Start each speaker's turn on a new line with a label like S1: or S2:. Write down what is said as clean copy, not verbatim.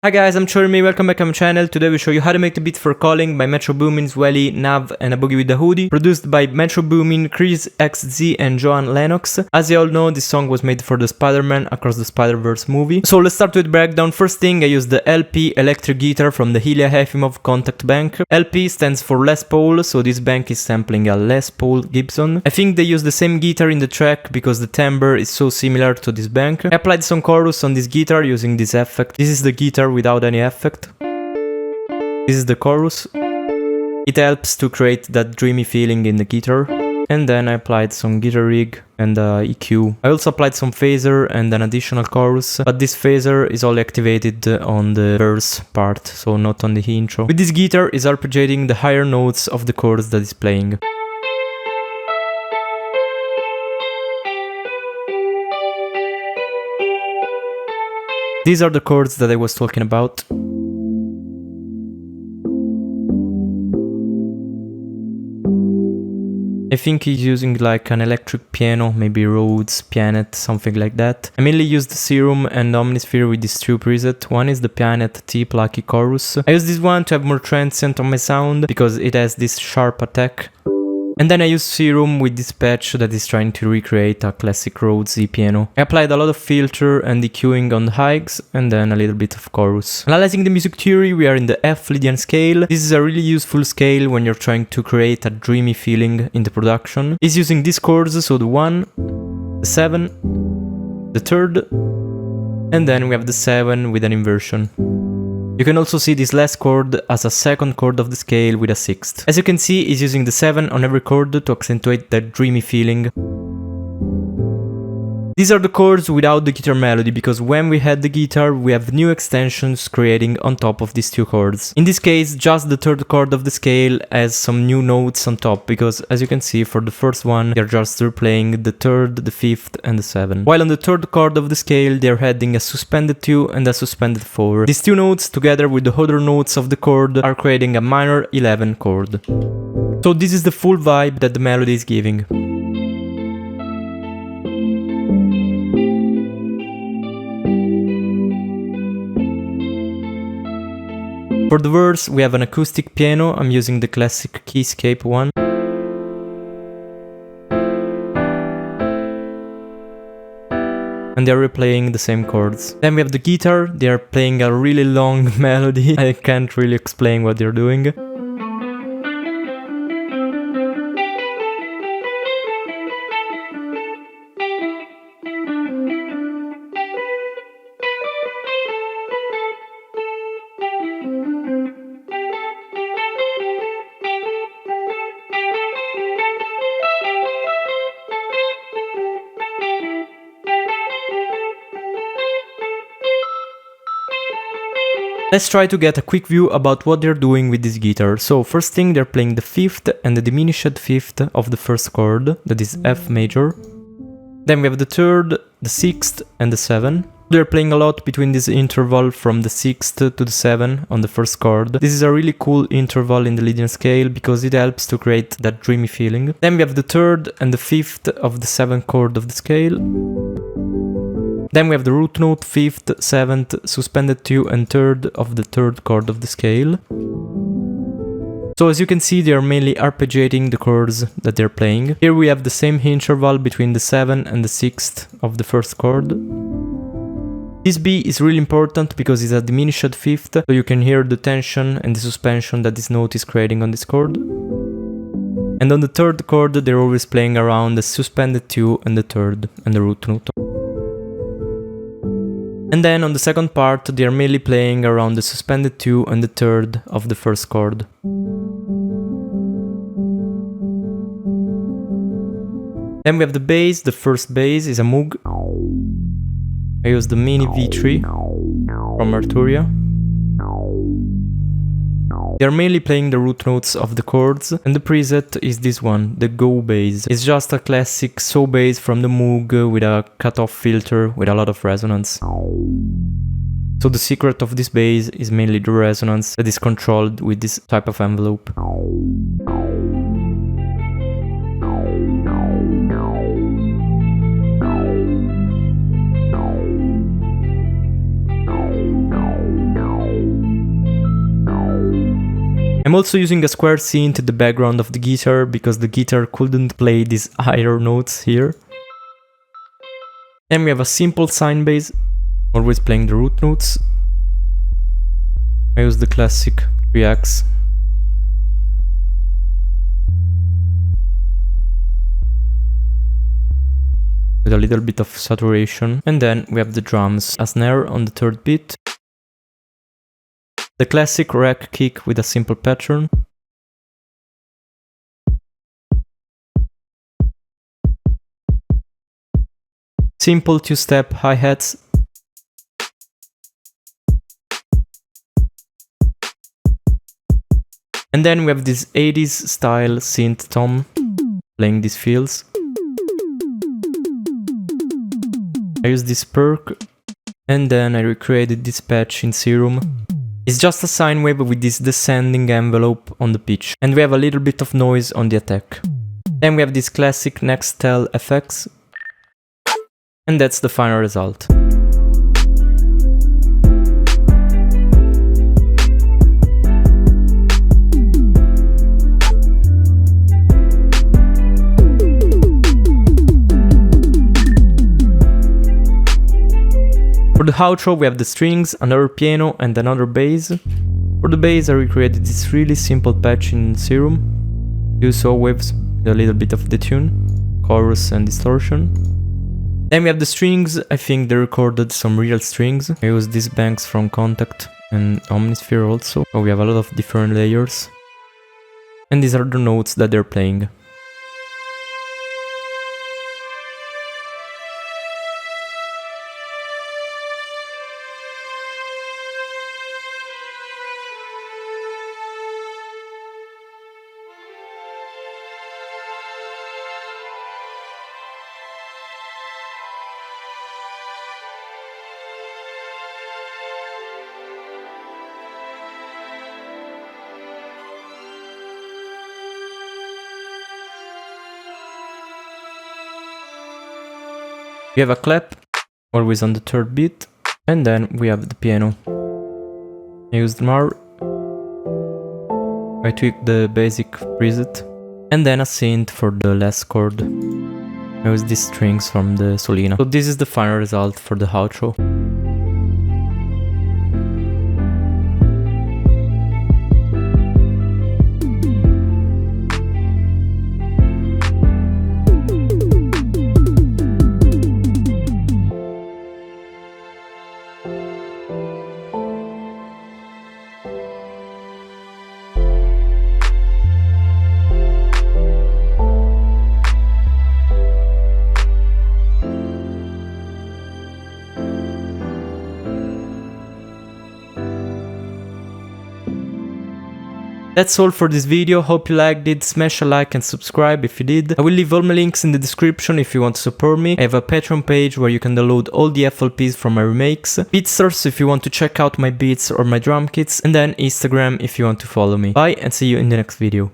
S1: Hi guys, I'm Termeyy, welcome back on my channel. Today we show you how to make the beat for Calling by Boomin, Swae, NAV and a Boogie with the Hoodie. Produced by Boomin, Chris XZ and Joan Lennox. As you all know, this song was made for the Spider-Man Across the Spider-Verse movie. So let's start with breakdown. First thing, I used the LP electric guitar from the Ilya Efimov Contact Bank. LP stands for Les Paul, so this bank is sampling a Les Paul Gibson. I think they use the same guitar in the track because the timbre is so similar to this bank. I applied some chorus on this guitar using this effect. This is the guitar without any effect. This is the chorus. It helps to create that dreamy feeling in the guitar. And then I applied some guitar rig and EQ. I also applied some phaser and an additional chorus, but this phaser is only activated on the verse part, so not on the intro. With this guitar is arpeggiating the higher notes of the chords that is playing. These are the chords that I was talking about. I think he's using like an electric piano, maybe Rhodes, Pianet, something like that. I mainly used Serum and Omnisphere with these two presets. One is the Pianet T Plucky Chorus. I use this one to have more transient on my sound because it has this sharp attack. And then I use Serum with this patch that is trying to recreate a classic Rhodes E piano. I applied a lot of filter and EQing on the highs and then a little bit of chorus. Analyzing the music theory, we are in the F Lydian scale. This is a really useful scale when you're trying to create a dreamy feeling in the production. It's using these chords, so the 1, the 7, the 3rd, and then we have the 7 with an inversion. You can also see this last chord as a second chord of the scale with a 6th. As you can see, it's using the 7 on every chord to accentuate that dreamy feeling. These are the chords without the guitar melody, because when we had the guitar, we have new extensions creating on top of these two chords. In this case, just the 3rd chord of the scale has some new notes on top, because as you can see, for the first one, they're just replaying the 3rd, the 5th and the 7th. While on the 3rd chord of the scale, they're adding a suspended 2 and a suspended 4. These two notes, together with the other notes of the chord, are creating a minor 11 chord. So this is the full vibe that the melody is giving. For the verse, we have an acoustic piano. I'm using the classic Keyscape one. And they're replaying the same chords. Then we have the guitar. They are playing a really long melody. I can't really explain what they're doing. Let's try to get a quick view about what they're doing with this guitar. So first thing, they're playing the 5th and the diminished 5th of the first chord, that is F major. Then we have the 3rd, the 6th and the 7th. They're playing a lot between this interval from the 6th to the 7 on the first chord. This is a really cool interval in the Lydian scale because it helps to create that dreamy feeling. Then we have the 3rd and the 5th of the 7th chord of the scale. Then we have the root note, 5th, 7th, suspended 2 and 3rd of the 3rd chord of the scale. So as you can see, they are mainly arpeggiating the chords that they're playing. Here we have the same interval between the 7th and the 6th of the first chord. This B is really important because it's a diminished 5th, so you can hear the tension and the suspension that this note is creating on this chord. And on the 3rd chord, they're always playing around the suspended 2 and the 3rd and the root note. And then on the second part, they are mainly playing around the suspended 2 and the 3rd of the first chord. Then we have the bass. The first bass is a Moog. I use the Mini V3 from Arturia. They are mainly playing the root notes of the chords, and the preset is this one, the Go bass. It's just a classic saw bass from the Moog with a cutoff filter with a lot of resonance. So the secret of this bass is mainly the resonance that is controlled with this type of envelope. I'm also using a square synth in the background of the guitar because the guitar couldn't play these higher notes here. Then we have a simple sine bass, always playing the root notes. I use the classic 3x. With a little bit of saturation. And then we have the drums, a snare on the third beat. The classic rack kick with a simple pattern. Simple two-step hi-hats. And then we have this 80s style synth tom playing these fills. I used this perk and then I recreated this patch in Serum. It's just a sine wave with this descending envelope on the pitch. And we have a little bit of noise on the attack. Then we have this classic Nextel effects. And that's the final result. For the outro we have the strings, another piano and another bass. For the bass I recreated this really simple patch in Serum. Two saw waves with a little bit of detune, chorus and distortion. Then we have the strings. I think they recorded some real strings. I used these banks from Contact and Omnisphere also. So we have a lot of different layers. And these are the notes that they're playing. We have a clap, always on the third beat, and then we have the piano. I used Mar. I tweaked the basic preset, and then a synth for the last chord. I used these strings from the Solina. So this is the final result for the outro. That's all for this video, hope you liked it, smash a like and subscribe if you did. I will leave all my links in the description if you want to support me. I have a Patreon page where you can download all the FLPs from my remakes, Beatstars if you want to check out my beats or my drum kits, and then Instagram if you want to follow me. Bye and see you in the next video.